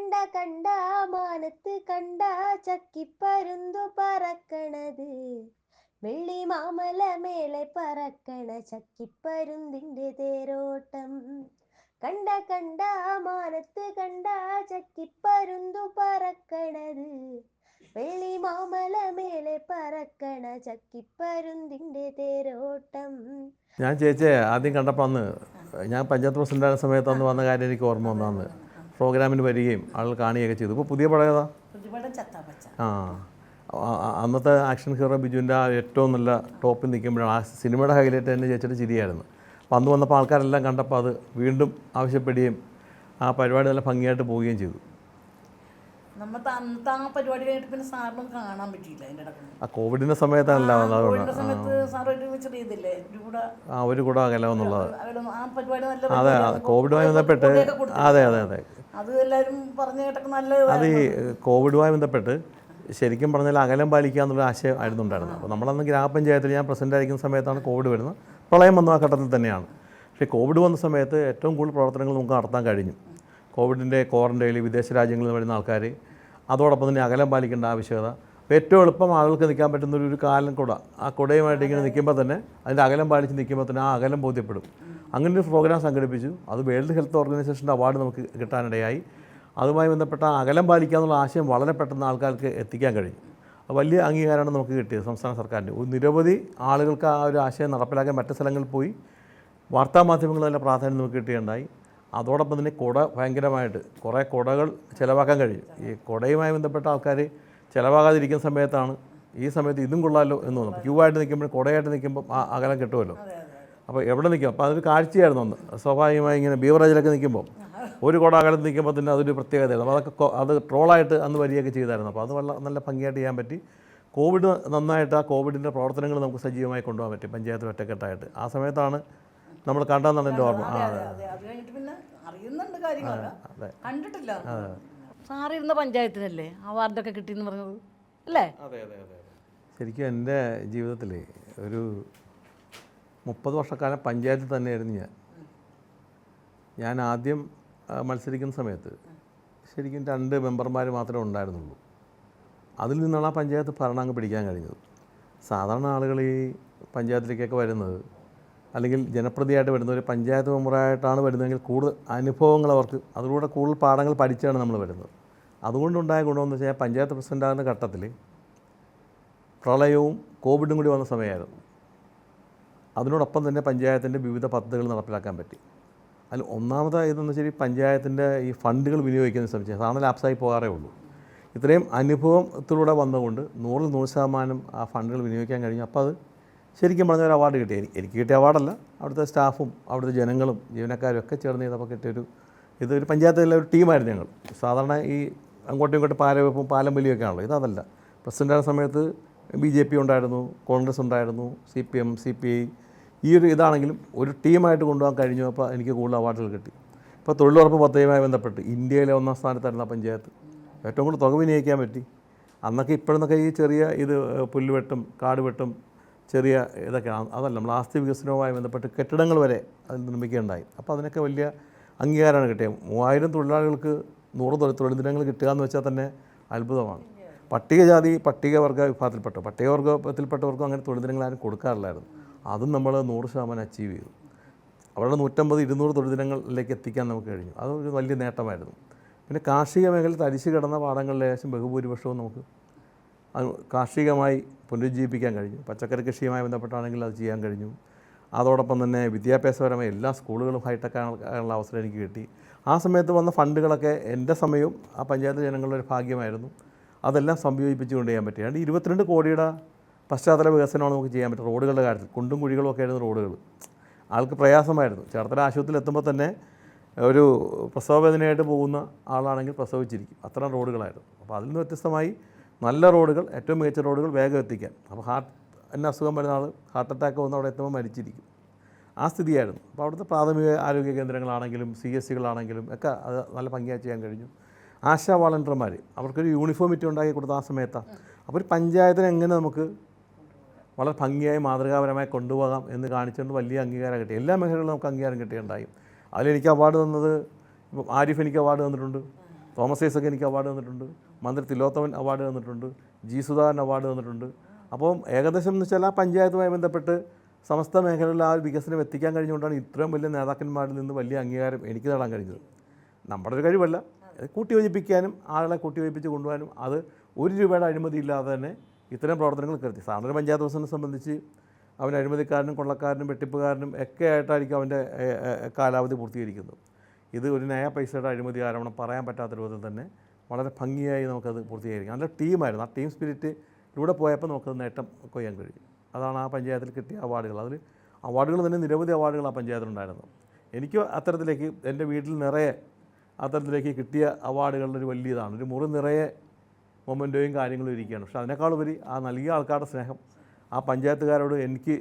കണ്ട കണ്ട മാനത്ത് കണ്ട ചക്കിപ്പരുന്തു പറക്കണത്, വെള്ളി മാമല മേലെ പറക്കണ ചക്കിപ്പരുന്തിന്റെ തേരോട്ടം. കണ്ട കണ്ട മാനത്ത് കണ്ട ചക്കിപ്പരുന്തു പറക്കണത്, വെള്ളി മാമല മേലെ പറക്കണ ചക്കിപ്പരുന്തിന്റെ തേരോട്ടം. ഞാൻ ചേച്ചിയെ ആദ്യം കണ്ടപ്പോൾ അന്ന് ഞാൻ പഞ്ചായത്ത് പ്രസിഡൻ്റായ സമയത്ത് അന്ന് വന്ന കാര്യം എനിക്ക് ഓർമ്മ വന്നതാണ്. പ്രോഗ്രാമിന് വരികയും ആളുകൾ കാണുകയൊക്കെ ചെയ്തു. ഇപ്പോൾ പുതിയ പടം ഏതാ? അന്നത്തെ ആക്ഷൻ ഹീറോ ബിജുവിൻ്റെ ആ ഏറ്റവും നല്ല ടോപ്പിൽ നിൽക്കുമ്പോഴാണ് ആ സിനിമയുടെ ഹൈലൈറ്റ് തന്നെ ചേച്ചിയുടെ ചിരിയായിരുന്നു. അപ്പോൾ അന്ന് വന്നപ്പോൾ ആൾക്കാരെല്ലാം കണ്ടപ്പോൾ അത് വീണ്ടും ആവശ്യപ്പെടുകയും ആ പരിപാടി നല്ല ഭംഗിയായിട്ട് പോവുകയും ചെയ്തു. നമ്മുടെ അന്നത്തെ ആ പരിപാടി കഴിഞ്ഞിട്ട് പിന്നെ സാറിനും കാണാൻ പറ്റിയില്ല. ആ കോവിഡിൻ്റെ സമയത്താണല്ലോ ഒരു കൂടെ അകലമെന്നുള്ളത്. അതെ, കോവിഡുമായി ബന്ധപ്പെട്ട് അതെ അതെ അതെ അത് എല്ലാവരും പറഞ്ഞു കേട്ടൊക്കെ നല്ല. അത് ഈ കോവിഡുമായി ബന്ധപ്പെട്ട് ശരിക്കും പറഞ്ഞാൽ അകലം പാലിക്കുക എന്നുള്ള ആശയം ആയിരുന്നു ഉണ്ടായിരുന്നത്. അപ്പോൾ നമ്മളന്ന് ഗ്രാമപഞ്ചായത്തിൽ ഞാൻ പ്രസിഡൻ്റ് ആയിരിക്കുന്ന സമയത്താണ് കോവിഡ് വരുന്നത്. പ്രളയം വന്ന ആ ഘട്ടത്തിൽ തന്നെയാണ്. പക്ഷേ കോവിഡ് വന്ന സമയത്ത് ഏറ്റവും കൂടുതൽ പ്രവർത്തനങ്ങൾ നമുക്ക് നടത്താൻ കഴിഞ്ഞു. കോവിഡിൻ്റെ ക്വാറൻറ്റൈനിൽ വിദേശ രാജ്യങ്ങളിൽ വരുന്ന ആൾക്കാർ, അതോടൊപ്പം തന്നെ അകലം പാലിക്കേണ്ട ആവശ്യകത. ഏറ്റവും എളുപ്പം ആളുകൾക്ക് നിൽക്കാൻ പറ്റുന്നൊരു കാലം കുട, ആ കുടയുമായിട്ട് ഇങ്ങനെ നിൽക്കുമ്പോൾ തന്നെ അതിൻ്റെ അകലം പാലിച്ച് നിൽക്കുമ്പോൾ തന്നെ ആ അകലം ബോധ്യപ്പെടും. അങ്ങനെ ഒരു പ്രോഗ്രാം സംഘടിപ്പിച്ചു. അത് വേൾഡ് ഹെൽത്ത് ഓർഗനൈസേഷൻ്റെ അവാർഡ് നമുക്ക് കിട്ടാനിടയായി. അതുമായി ബന്ധപ്പെട്ട അകലം പാലിക്കുക എന്നുള്ള ആശയം വളരെ പെട്ടെന്ന് ആൾക്കാർക്ക് എത്തിക്കാൻ കഴിഞ്ഞു. വലിയ അംഗീകാരമാണ് നമുക്ക് കിട്ടിയത് സംസ്ഥാന സർക്കാരിൻ്റെ. നിരവധി ആളുകൾക്ക് ആ ഒരു ആശയം നടപ്പിലാക്കാൻ മറ്റ് സ്ഥലങ്ങളിൽ പോയി വാർത്താമാധ്യമങ്ങൾ നല്ല പ്രാധാന്യം നമുക്ക് കിട്ടുകയുണ്ടായി. അതോടൊപ്പം തന്നെ കുട ഭയങ്കരമായിട്ട് കുറേ കുടകൾ ചിലവാക്കാൻ കഴിയും. ഈ കുടയുമായി ബന്ധപ്പെട്ട ആൾക്കാർ ചിലവാകാതിരിക്കുന്ന സമയത്താണ് ഈ സമയത്ത് ഇതും കൊള്ളാമല്ലോ എന്ന് തോന്നും. ക്യൂ ആയിട്ട് നിൽക്കുമ്പോൾ കുടയായിട്ട് നിൽക്കുമ്പോൾ ആ അകലം കിട്ടുമല്ലോ. അപ്പോൾ എവിടെ നിൽക്കും, അപ്പോൾ അതൊരു കാഴ്ചയായിരുന്നു അന്ന്. സ്വാഭാവികമായി ഇങ്ങനെ ബീവറേജിലൊക്കെ നിൽക്കുമ്പോൾ ഒരു കുട അകലത്ത് നിൽക്കുമ്പോൾ തന്നെ അതൊരു പ്രത്യേകതയാണ്. അപ്പോൾ അതൊക്കെ അത് ട്രോളായിട്ട് അന്ന് വരികയൊക്കെ ചെയ്തായിരുന്നു. അപ്പോൾ അത് നല്ല ഭംഗിയായിട്ട് ചെയ്യാൻ പറ്റി. കോവിഡ് നന്നായിട്ട് ആ കോവിഡിൻ്റെ പ്രവർത്തനങ്ങൾ നമുക്ക് സജീവമായി കൊണ്ടുപോകാൻ പറ്റി പഞ്ചായത്ത് ഒറ്റക്കെട്ടായിട്ട്. ആ സമയത്താണ് നമ്മൾ കണ്ടെന്നാണ് എൻ്റെ ഓർമ്മ. കണ്ടിട്ടില്ല. സാറിരുന്ന പഞ്ചായത്തിനല്ലേ അവാർഡൊക്കെ കിട്ടിയെന്ന് പറഞ്ഞത് അല്ലേ? അതെ അതെ അതെ. ശരിക്കും എൻ്റെ ജീവിതത്തിൽ ഒരു 30 വർഷക്കാലം പഞ്ചായത്തിൽ തന്നെയായിരുന്നു ഞാൻ ആദ്യം മത്സരിക്കുന്ന സമയത്ത് ശരിക്കും 2 മെമ്പർമാർ മാത്രമേ ഉണ്ടായിരുന്നുള്ളൂ. അതിൽ നിന്നാണ് ആ പഞ്ചായത്ത് ഭരണം അങ്ങ് പിടിക്കാൻ കഴിഞ്ഞത്. സാധാരണ ആളുകൾ ഈ പഞ്ചായത്തിലേക്കൊക്കെ വരുന്നത്, അല്ലെങ്കിൽ ജനപ്രതിയായിട്ട് വരുന്ന ഒരു പഞ്ചായത്ത് മെമ്പറായിട്ടാണ് വരുന്നതെങ്കിൽ കൂടുതൽ അനുഭവങ്ങൾ അവർക്ക്, അതിലൂടെ കൂടുതൽ പാഠങ്ങൾ പഠിച്ചാണ് നമ്മൾ വരുന്നത്. അതുകൊണ്ടുണ്ടായ ഗുണമെന്ന് വെച്ചാൽ പഞ്ചായത്ത് പ്രസിഡൻ്റാകുന്ന ഘട്ടത്തിൽ പ്രളയവും കോവിഡും കൂടി വന്ന സമയമായിരുന്നു. അതിനോടൊപ്പം തന്നെ പഞ്ചായത്തിൻ്റെ വിവിധ പദ്ധതികൾ നടപ്പിലാക്കാൻ പറ്റി. അതിൽ ഒന്നാമത്തെ ഇതെന്ന് വെച്ചാൽ പഞ്ചായത്തിൻ്റെ ഈ ഫണ്ടുകൾ വിനിയോഗിക്കുന്ന സംശയം സാധാരണ ലാപ്സായി പോകാറേ ഉള്ളൂ. ഇത്രയും അനുഭവത്തിലൂടെ വന്നുകൊണ്ട് 100% ആ ഫണ്ടുകൾ വിനിയോഗിക്കാൻ കഴിഞ്ഞു. അപ്പോൾ അത് ശരിക്കും പറഞ്ഞൊരു അവാർഡ് കിട്ടി. എനിക്ക് കിട്ടിയ അവാർഡല്ല, അവിടുത്തെ സ്റ്റാഫും അവിടുത്തെ ജനങ്ങളും ജീവനക്കാരും ഒക്കെ ചേർന്ന് ചെയ്തപ്പോൾ കിട്ടിയൊരു ഇതൊരു പഞ്ചായത്തിലെ ഒരു ടീമായിരുന്നു ഞങ്ങൾ. സാധാരണ ഈ അങ്ങോട്ടും ഇങ്ങോട്ടും പാലവെപ്പും പാലം വലിയൊക്കെ ആണല്ലോ, ഇതല്ല. പ്രസിഡൻ്റായ സമയത്ത് BJP ഉണ്ടായിരുന്നു, കോൺഗ്രസ് ഉണ്ടായിരുന്നു, CPM, CPI. ഈ ഒരു ഇതാണെങ്കിലും ഒരു ടീമായിട്ട് കൊണ്ടുപോകാൻ കഴിഞ്ഞു. അപ്പോൾ എനിക്ക് കൂടുതൽ അവാർഡുകൾ കിട്ടി. ഇപ്പോൾ തൊഴിലുറപ്പ് പദ്ധതിയുമായി ബന്ധപ്പെട്ട് ഇന്ത്യയിലെ 1ാം സ്ഥാനത്തായിരുന്ന പഞ്ചായത്ത് ഏറ്റവും കൂടുതൽ തുക വിനിയോഗിക്കാൻ പറ്റി. അന്നൊക്കെ ഇപ്പോഴെന്നൊക്കെ ഈ ചെറിയ ഇത് പുല്ലുവെട്ടും കാട് വെട്ടും ചെറിയ ഇതൊക്കെയാണ്. അതല്ല, നമ്മൾ ആസ്തി വികസനവുമായി ബന്ധപ്പെട്ട് കെട്ടിടങ്ങൾ വരെ അതിൽ നിർമ്മിക്കുകയുണ്ടായി. അപ്പോൾ അതിനൊക്കെ വലിയ അംഗീകാരമാണ് കിട്ടിയത്. 3000 തൊഴിലാളികൾക്ക് 100 തൊഴിൽ ദിനങ്ങൾ കിട്ടുക എന്ന് വെച്ചാൽ തന്നെ അത്ഭുതമാണ്. പട്ടികജാതി പട്ടികവർഗ പട്ടികവർഗത്തിൽപ്പെട്ടവർക്കും അങ്ങനെ തൊഴിൽ ദിനങ്ങൾ ആരും കൊടുക്കാറില്ലായിരുന്നു. അതും നമ്മൾ 100% അച്ചീവ് ചെയ്തു. അവരുടെ 150-200 തൊഴിൽ ദിനങ്ങളിലേക്ക് എത്തിക്കാൻ നമുക്ക് കഴിഞ്ഞു. അതൊരു വലിയ നേട്ടമായിരുന്നു. പിന്നെ കാർഷിക മേഖലയിൽ തരിശു കിടന്ന പാടങ്ങളിലെ ഏകദേശം ബഹുഭൂരിപക്ഷവും നമുക്ക് കാർഷികമായി പുനരുജ്ജീവിപ്പിക്കാൻ കഴിഞ്ഞു. പച്ചക്കറി കൃഷിയുമായി ബന്ധപ്പെട്ടാണെങ്കിൽ അത് ചെയ്യാൻ കഴിഞ്ഞു. അതോടൊപ്പം തന്നെ വിദ്യാഭ്യാസപരമായ എല്ലാ സ്കൂളുകളും ഹൈടെക്കാനുള്ള അവസരം എനിക്ക് കിട്ടി. ആ സമയത്ത് വന്ന ഫണ്ടുകളൊക്കെ എൻ്റെ സമയവും ആ പഞ്ചായത്ത് ജനങ്ങളുടെ ഒരു ഭാഗ്യമായിരുന്നു. അതെല്ലാം സംയോജിപ്പിച്ചുകൊണ്ട് ചെയ്യാൻ പറ്റി. 22 കോടിയുടെ പശ്ചാത്തല വികസനമാണ് നമുക്ക് ചെയ്യാൻ പറ്റും. റോഡുകളുടെ കാര്യത്തിൽ കുണ്ടും കുഴികളും ഒക്കെ ആയിരുന്നു റോഡുകൾ. ആൾക്ക് പ്രയാസമായിരുന്നു. ചേർത്തല ആശുപത്രിയിൽ എത്തുമ്പോൾ തന്നെ ഒരു പ്രസവവേദനയായിട്ട് പോകുന്ന ആളാണെങ്കിൽ പ്രസവിച്ചിരിക്കും, അത്തരം റോഡുകളായിരുന്നു. അപ്പോൾ അതിൽ നിന്ന് വ്യത്യസ്തമായി നല്ല റോഡുകൾ, ഏറ്റവും മികച്ച റോഡുകൾ വേഗം എത്തിക്കാൻ. അപ്പോൾ എന്നെ അസുഖം വരുന്ന ആൾ ഹാർട്ട് അറ്റാക്ക് വന്ന് അവിടെ എത്തുമ്പോൾ മരിച്ചിരിക്കും. ആ സ്ഥിതിയായിരുന്നു. അപ്പോൾ അവിടുത്തെ പ്രാഥമിക ആരോഗ്യ കേന്ദ്രങ്ങളാണെങ്കിലും CSCകളാണെങ്കിലും ഒക്കെ അത് നല്ല ഭംഗിയായി ചെയ്യാൻ കഴിഞ്ഞു. ആശാ വളണ്ടിയർമാർ, അവർക്കൊരു യൂണിഫോമിറ്റി ഉണ്ടാക്കി കൊടുത്ത ആ സമയത്താണ്. അപ്പോൾ ഒരു പഞ്ചായത്തിനെ എങ്ങനെ നമുക്ക് വളരെ ഭംഗിയായി മാതൃകാപരമായി കൊണ്ടുപോകാം എന്ന് കാണിച്ചുകൊണ്ട് വലിയ അംഗീകാരം കിട്ടി. എല്ലാ മേഖലകളിലും നമുക്ക് അംഗീകാരം കിട്ടിയിട്ടുണ്ടായി. അതിലെനിക്ക് അവാർഡ് തന്നത്, ഇപ്പം ആരിഫ് എനിക്ക് അവാർഡ് തന്നിട്ടുണ്ട്, തോമസ് ഐസക്ക് എനിക്ക് അവാർഡ് തന്നിട്ടുണ്ട്, മന്ത്രി തിലോത്തമൻ അവാർഡ് തന്നിട്ടുണ്ട്, ജി സുധാകരൻ അവാർഡ് തന്നിട്ടുണ്ട്. അപ്പം ഏകദേശം എന്ന് വെച്ചാൽ ആ പഞ്ചായത്തുമായി ബന്ധപ്പെട്ട് സമസ്ത മേഖലകളിൽ ആ ഒരു വികസനം എത്തിക്കാൻ കഴിഞ്ഞുകൊണ്ടാണ് ഇത്രയും വലിയ നേതാക്കന്മാരിൽ നിന്ന് വലിയ അംഗീകാരം എനിക്ക് നേടാൻ കഴിഞ്ഞത്. നമ്മുടെ ഒരു കഴിവല്ല, കൂട്ടിയോജിപ്പിക്കാനും ആളുകളെ കൂട്ടിയോജിപ്പിച്ച് കൊണ്ടുപോകാനും അത് 1 രൂപയുടെ അഴിമതി ഇല്ലാതെ തന്നെ ഇത്തരം പ്രവർത്തനങ്ങൾ കരുതി. സാധാരണ പഞ്ചായത്ത് പ്രസിഡന്റിനെ സംബന്ധിച്ച് അവൻ അഴിമതിക്കാരനും കൊള്ളക്കാരനും വെട്ടിപ്പുകാരനും ഒക്കെ ആയിട്ടായിരിക്കും അവൻ്റെ കാലാവധി പൂർത്തീകരിക്കുന്നത്. ഇത് ഒരു നയ പൈസയുടെ അഴിമതി ആരോപണം പറയാൻ പറ്റാത്ത രൂപത്തിൽ തന്നെ വളരെ ഭംഗിയായി നമുക്കത് പൂർത്തീകരിക്കാം. നല്ല ടീമായിരുന്നു. ആ ടീം സ്പിരിറ്റിലൂടെ പോയപ്പോൾ നമുക്കത് നേട്ടം കൊയ്യാൻ കഴിയും. അതാണ് ആ പഞ്ചായത്തിൽ കിട്ടിയ അവാർഡുകൾ. അതിൽ അവാർഡുകൾ തന്നെ നിരവധി അവാർഡുകൾ ആ പഞ്ചായത്തിലുണ്ടായിരുന്നു. എനിക്ക് അത്തരത്തിലേക്ക് എൻ്റെ വീട്ടിൽ നിറയെ അത്തരത്തിലേക്ക് കിട്ടിയ അവാർഡുകളുടെ ഒരു വലിയ ഇതാണ്. ഒരു മുറി നിറയെ മൊമെൻറ്റോയും കാര്യങ്ങളും ഇരിക്കുകയാണ്. പക്ഷേ അതിനേക്കാളുപരി ആ നൽകിയ ആൾക്കാരുടെ സ്നേഹം, ആ പഞ്ചായത്തുകാരോട് എനിക്ക്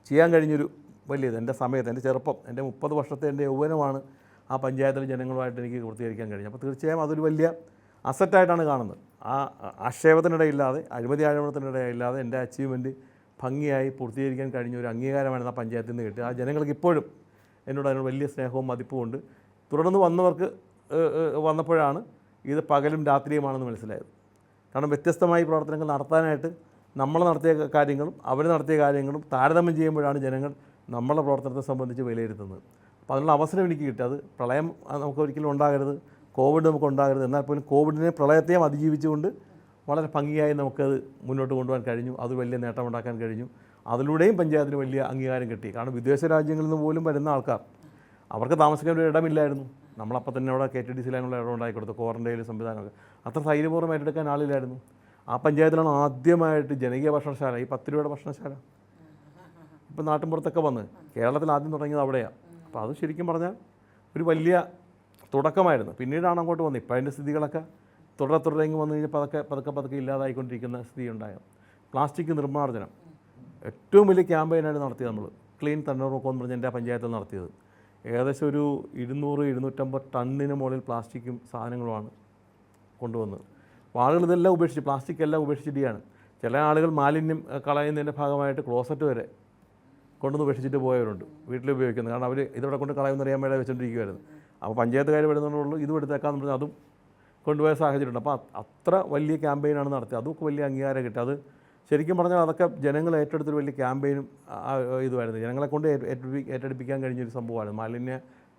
ചെയ്യാൻ കഴിഞ്ഞൊരു വലിയത്, എൻ്റെ സമയത്ത്, എൻ്റെ ചെറുപ്പം, എൻ്റെ 30 വർഷത്തെ എൻ്റെ യൗവനമാണ് ആ പഞ്ചായത്തിലെ ജനങ്ങളുമായിട്ട് എനിക്ക് പൂർത്തീകരിക്കാൻ കഴിഞ്ഞു. അപ്പോൾ തീർച്ചയായും അതൊരു വലിയ അസറ്റായിട്ടാണ് കാണുന്നത്. ആ ആക്ഷേപത്തിനിടയില്ലാതെ, ആരോപണത്തിനിടയില്ലാതെ എൻ്റെ അച്ചീവ്മെൻറ്റ് ഭംഗിയായി പൂർത്തീകരിക്കാൻ കഴിഞ്ഞ ഒരു അംഗീകാരമാണ് ആ പഞ്ചായത്തിൽ നിന്ന് കിട്ടിയത്. ആ ജനങ്ങൾക്ക് ഇപ്പോഴും എന്നോട് അതിനോട് വലിയ സ്നേഹവും മതിപ്പും ഉണ്ട്. തുടർന്ന് വന്നവർക്ക് വന്നപ്പോഴാണ് ഇത് പകലും രാത്രിയുമാണെന്ന് മനസ്സിലായത്. കാരണം വ്യത്യസ്തമായി പ്രവർത്തനങ്ങൾ നടത്താനായിട്ട് നമ്മൾ നടത്തിയ കാര്യങ്ങളും അവർ നടത്തിയ കാര്യങ്ങളും താരതമ്യം ചെയ്യുമ്പോഴാണ് ജനങ്ങൾ നമ്മളെ പ്രവർത്തനത്തെ സംബന്ധിച്ച് വിലയിരുത്തുന്നത്. അപ്പോൾ അതിനുള്ള അവസരം എനിക്ക് കിട്ടി. അത് പ്രളയം നമുക്ക് ഒരിക്കലും ഉണ്ടാകരുത്, കോവിഡ് നമുക്ക് ഉണ്ടാകരുത്. എന്നാൽ പോലും കോവിഡിനെ, പ്രളയത്തെയും അതിജീവിച്ചുകൊണ്ട് വളരെ ഭംഗിയായി നമുക്കത് മുന്നോട്ട് കൊണ്ടുപോകാൻ കഴിഞ്ഞു. അത് വലിയ നേട്ടമുണ്ടാക്കാൻ കഴിഞ്ഞു. അതിലൂടെയും പഞ്ചായത്തിന് വലിയ അംഗീകാരം കിട്ടി. കാരണം വിദേശ രാജ്യങ്ങളിൽ നിന്ന് പോലും വരുന്ന ആൾക്കാർ, അവർക്ക് താമസിക്കാൻ ഒരു ഇടമില്ലായിരുന്നു. നമ്മളപ്പം തന്നെ അവിടെ KTDC ലൈനുള്ള ഇടം ഉണ്ടാക്കി കൊടുത്തു, ക്വാറൻറ്റൈൻ സംവിധാനമൊക്കെ. അത്ര ധൈര്യപൂർവ്വം ഏറ്റെടുക്കാൻ ആളില്ലായിരുന്നു. ആ പഞ്ചായത്തിലാണ് ആദ്യമായിട്ട് ജനകീയ ഭക്ഷണശാല, ഈ 10 രൂപയുടെ ഭക്ഷണശാല ഇപ്പം നാട്ടിൻപുറത്തൊക്കെ വന്ന് കേരളത്തിൽ ആദ്യം തുടങ്ങിയത് അവിടെയാണ്. അപ്പോൾ അത് ശരിക്കും പറഞ്ഞാൽ ഒരു വലിയ തുടക്കമായിരുന്നു. പിന്നീടാണ് അങ്ങോട്ട് വന്നത്. ഇപ്പം അതിൻ്റെ സ്ഥിതികളൊക്കെ തുടരെങ്ങ് വന്നു കഴിഞ്ഞാൽ പതുക്കെ ഇല്ലാതായിക്കൊണ്ടിരിക്കുന്ന സ്ഥിതി ഉണ്ടായത്. പ്ലാസ്റ്റിക് നിർമ്മാർജ്ജനം ഏറ്റവും വലിയ ക്യാമ്പയിനാണ് നടത്തിയത്. നമ്മൾ ക്ലീൻ തണ്ണീർമുക്കം എന്ന് പറഞ്ഞാൽ എൻ്റെ പഞ്ചായത്തിൽ നടത്തിയത്. ഏകദേശം ഒരു 200-250 ടണ്ണിന് മുകളിൽ പ്ലാസ്റ്റിക്കും സാധനങ്ങളുമാണ് കൊണ്ടുവന്നത്. അപ്പോൾ ആളുകൾ ഇതെല്ലാം ഉപേക്ഷിച്ച്, പ്ലാസ്റ്റിക് എല്ലാം ഉപേക്ഷിച്ചിട്ടാണ്. ചില ആളുകൾ മാലിന്യം കളയുന്നതിൻ്റെ ഭാഗമായിട്ട് ക്ലോസറ്റ് വരെ കൊണ്ടുവന്ന് ഉപേക്ഷിച്ചിട്ട് പോയവരുണ്ട്, വീട്ടിൽ ഉപയോഗിക്കുന്നത്. കാരണം അവർ ഇതോടെ കൊണ്ട് കളയുമെന്നറിയാൻ വേണ്ടി വെച്ചുകൊണ്ടിരിക്കുമായിരുന്നു. അപ്പോൾ പഞ്ചായത്തുകാർ വരുന്നതുകൊണ്ടുള്ളൂ ഇതും എടുത്തേക്കാന്ന് പറഞ്ഞാൽ അതും കൊണ്ടുപോയ സാഹചര്യമുണ്ട്. അപ്പോൾ അത്ര വലിയ ക്യാമ്പയിനാണ് നടത്തിയത്. അതൊക്കെ വലിയ അംഗീകാരം കിട്ടി. അത് ശരിക്കും പറഞ്ഞാൽ അതൊക്കെ ജനങ്ങൾ ഏറ്റെടുത്തൊരു വലിയ ക്യാമ്പയിനും ഇതുമായിരുന്നു. ജനങ്ങളെ കൊണ്ട് ഏറ്റെടുപ്പിക്കാൻ കഴിഞ്ഞൊരു സംഭവമാണ് മാലിന്യ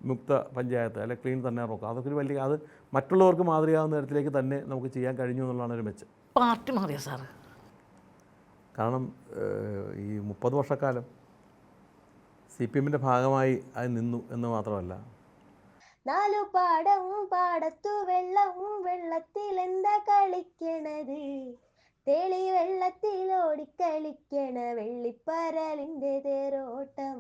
മുക്ത പഞ്ചായത്ത്, അല്ലെങ്കിൽ ക്ലീൻ തണ്ണീർമുക്കം. അതൊക്കെ ഒരു വലിയ, അത് മറ്റുള്ളവർക്ക് മാതൃകയാവുന്ന തരത്തിലേക്ക് തന്നെ നമുക്ക് ചെയ്യാൻ കഴിഞ്ഞു എന്നുള്ളതാണ് ഒരു മെച്ചം. പാർട്ടി മാറിയ സാറ്? കാരണം ഈ 30 വർഷക്കാലം CPMൻ്റെ ഭാഗമായി അത് നിന്നു എന്ന് മാത്രമല്ല, 4 പാടവും പാടത്തു വെള്ളവും വെള്ളത്തിലെന്താ കളിക്കണത്, തെളി വെള്ളത്തിൽ ഓടിക്കളിക്കണ വെള്ളിപ്പരലിൻ്റെ തേരോട്ടം.